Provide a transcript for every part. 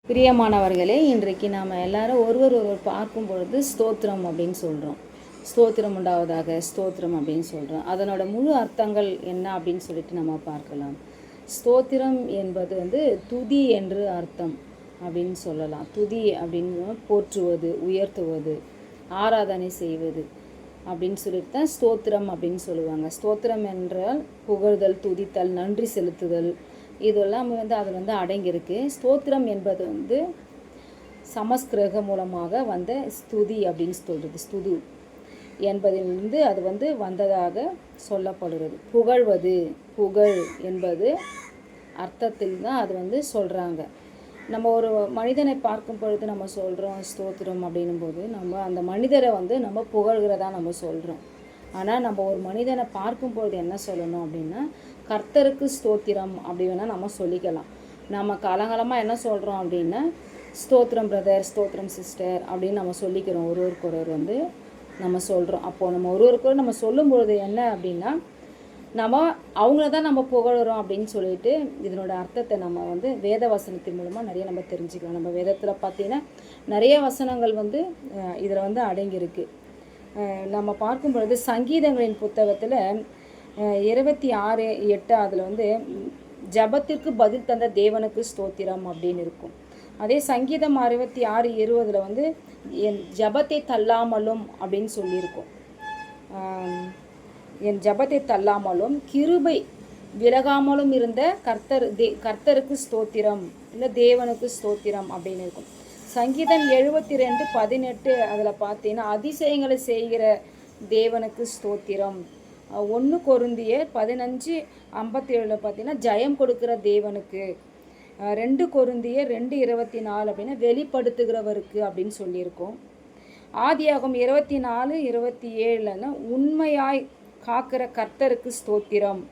பிரியமானவர்களே, இன்றைக்கு நாம் எல்லாரும் ஒருவர் பார்க்கும் பொழுது ஸ்தோத்திரம் அப்படின்னு சொல்கிறோம். ஸ்தோத்திரம் உண்டாவதாக, ஸ்தோத்திரம் அப்படின்னு சொல்கிறோம். அதனோட முழு அர்த்தங்கள் என்ன அப்படின்னு சொல்லிட்டு நம்ம பார்க்கலாம். ஸ்தோத்திரம் என்பது துதி என்று அர்த்தம் அப்படின்னு சொல்லலாம். துதி அப்படின்னு போற்றுவது, உயர்த்துவது, ஆராதனை செய்வது அப்படின்னு சொல்லிட்டு தான் ஸ்தோத்திரம் அப்படின்னு சொல்லுவாங்க. ஸ்தோத்திரம் என்றால் புகழ்தல், துதித்தல், நன்றி செலுத்துதல், இதெல்லாம் அதில் அடங்கியிருக்கு. ஸ்தோத்திரம் என்பது சமஸ்கிருத மூலமாக வந்த ஸ்துதி அப்படின்னு சொல்கிறது. ஸ்துது என்பதிலிருந்து அது வந்ததாக சொல்லப்படுகிறது. புகழ்வது, புகழ் என்பது அர்த்தத்தில் தான் அது சொல்கிறாங்க. நம்ம ஒரு மனிதனை பார்க்கும் பொழுது நம்ம சொல்கிறோம் ஸ்தோத்திரம் அப்படின்னும் போது நம்ம அந்த மனிதரை நம்ம புகழ்கிறதா நம்ம சொல்கிறோம். ஆனால் நம்ம ஒரு மனிதனை பார்க்கும் பொழுது என்ன சொல்லணும் அப்படின்னா, கர்த்தருக்கு ஸ்தோத்திரம் அப்படி வேணால் நம்ம சொல்லிக்கலாம். நம்ம காலங்காலமாக என்ன சொல்கிறோம் அப்படின்னா, ஸ்தோத்திரம் பிரதர், ஸ்தோத்திரம் சிஸ்டர் அப்படின்னு நம்ம சொல்லிக்கிறோம். ஒருவருக்கொருவர் நம்ம சொல்கிறோம். அப்போது நம்ம ஒருவருக்கொரு நம்ம சொல்லும்பொழுது என்ன அப்படின்னா, நம்ம அவங்கள தான் நம்ம புகழுறோம் அப்படின்னு சொல்லிட்டு இதனோட அர்த்தத்தை நம்ம வேத வசனத்தின் மூலமாக நிறைய நம்ம தெரிஞ்சுக்கலாம். நம்ம வேதத்தில் பார்த்திங்கன்னா நிறைய வசனங்கள் இதில் அடங்கியிருக்கு. நம்ம பார்க்கும் பொழுது சங்கீதங்களின் புத்தகத்தில் 26:8 அதில் ஜபத்திற்கு பதில் தந்த தேவனுக்கு ஸ்தோத்திரம் அப்படின்னு இருக்கும். அதே சங்கீதம் 66:20 என் ஜபத்தை தள்ளாமலும் அப்படின்னு சொல்லியிருக்கோம். என் ஜபத்தை தள்ளாமலும் கிருபை விலகாமலும் இருந்த கர்த்தருக்கு ஸ்தோத்திரம் இல்லை தேவனுக்கு ஸ்தோத்திரம் அப்படின்னு இருக்கும். சங்கீதம் 72:18 அதில் பார்த்தீங்கன்னா அதிசயங்களை செய்கிற தேவனுக்கு ஸ்தோத்திரம். 1 கொரிந்தியர் 15:57 பார்த்தீங்கன்னா ஜெயம் கொடுக்குற தேவனுக்கு. 2 கொரிந்தியர் 2:24 அப்படின்னா வெளிப்படுத்துகிறவருக்கு அப்படின்னு சொல்லியிருக்கோம். ஆதியாகமம் 24:27 உண்மையாய் காக்கிற கர்த்தருக்கு ஸ்தோத்திரம்.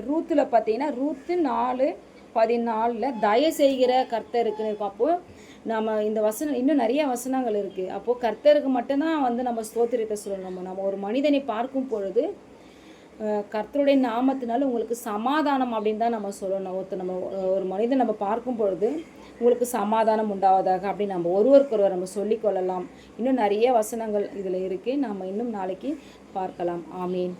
ரூத்தில் பார்த்தீங்கன்னா ரூத்து 4:14 தயை செய்கிற கர்த்தருக்குன்னு இருக்கும். அப்போது நம்ம இந்த வசனம் இன்னும் நிறைய வசனங்கள் இருக்குது. அப்போது கர்த்தருக்கு மட்டும்தான் நம்ம ஸ்தோத்திரத்தை சொல்லணும். நம்ம ஒரு மனிதனை பார்க்கும் பொழுது கர்த்தருடைய நாமத்தினால உங்களுக்கு சமாதானம் அப்படின்னு தான் நம்ம சொல்லணும். நம்ம ஒரு மனிதன் நம்ம பார்க்கும் பொழுது உங்களுக்கு சமாதானம் உண்டாவதாக அப்படின்னு நம்ம ஒருவருக்கொருவர் நம்ம சொல்லிக்கொள்ளலாம். இன்னும் நிறைய வசனங்கள் இதில் இருக்குது. நாம் இன்னும் நாளைக்கு பார்க்கலாம். ஆமீன்.